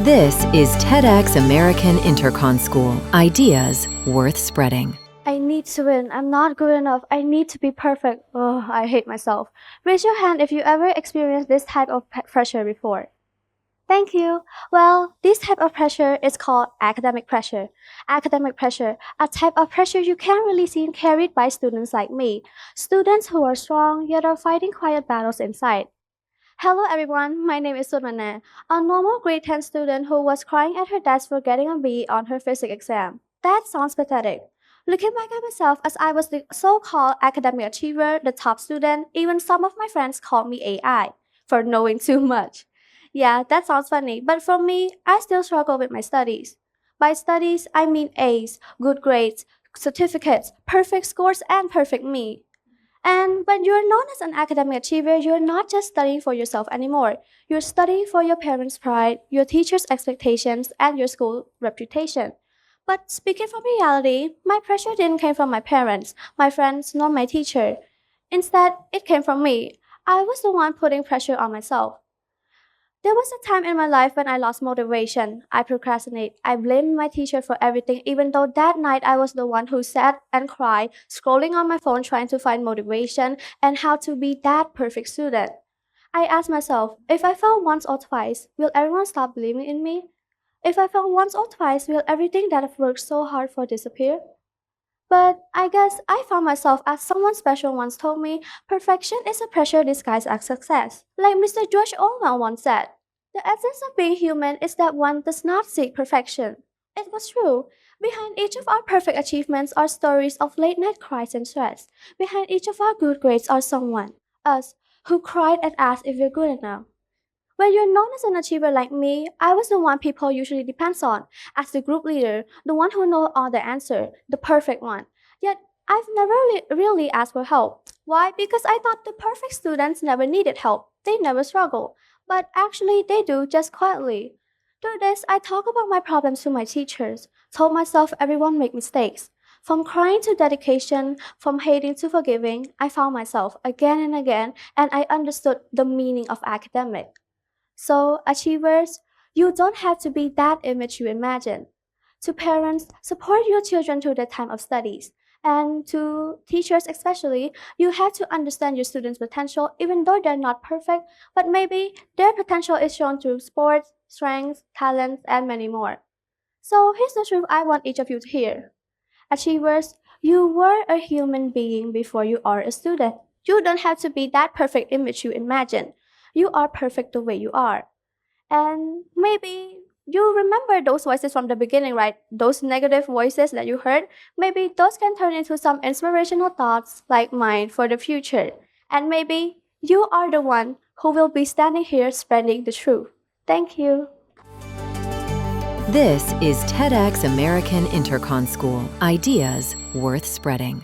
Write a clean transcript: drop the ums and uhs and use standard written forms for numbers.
This is TEDxAmerican Intercon School. Ideas worth spreading. I need to win. I'm not good enough. I need to be perfect. Oh, I hate myself. Raise your hand if you ever experienced this type of pressure before. Thank you. Well, this type of pressure is called academic pressure. Academic pressure, a type of pressure you can't really see carried by students like me. Students who are strong yet are fighting quiet battles inside. Hello everyone, my name is Suon, a normal grade 10 student who was crying at her desk for getting a B on her physics exam. That sounds pathetic. Looking back at myself as I was the so-called academic achiever, the top student, even some of my friends called me AI for knowing too much. Yeah, that sounds funny, but for me, I still struggle with my studies. By studies, I mean A's, good grades, certificates, perfect scores, and perfect me. And when you're known as an academic achiever, you're not just studying for yourself anymore. You're studying for your parents' pride, your teachers' expectations, and your school reputation. But speaking from reality, my pressure didn't come from my parents, my friends, nor my teacher. Instead, it came from me. I was the one putting pressure on myself. There was a time in my life when I lost motivation. I procrastinated. I blamed my teacher for everything, even though that night I was the one who sat and cried, scrolling on my phone trying to find motivation and how to be that perfect student. I asked myself, if I fail once or twice, will everyone stop believing in me? If I fail once or twice, will everything that I've worked so hard for disappear? But I guess I found myself as someone special once told me, perfection is a pressure disguised as success. Like Mr. George Orwell once said, the essence of being human is that one does not seek perfection. It was true. Behind each of our perfect achievements are stories of late night cries and stress. Behind each of our good grades are someone, us, who cried and asked if we're good enough. When you're known as an achiever like me, I was the one people usually depends on, as the group leader, the one who knows all the answer, the perfect one. Yet, I've never really asked for help. Why? Because I thought the perfect students never needed help. They never struggle. But actually, they do just quietly. Through this, I talk about my problems to my teachers, told myself everyone make mistakes. From crying to dedication, from hating to forgiving, I found myself again and again, and I understood the meaning of academic. So, achievers, you don't have to be that image you imagine. To parents, support your children through their time of studies. And to teachers especially, you have to understand your students' potential even though they're not perfect, but maybe their potential is shown through sports, strengths, talents, and many more. So here's the truth I want each of you to hear. Achievers, you were a human being before you are a student. You don't have to be that perfect image you imagine. You are perfect the way you are. And maybe you remember those voices from the beginning, right? Those negative voices that you heard. Maybe those can turn into some inspirational thoughts like mine for the future. And maybe you are the one who will be standing here spreading the truth. Thank you. This is TEDxAmerican Intercon School. Ideas worth spreading.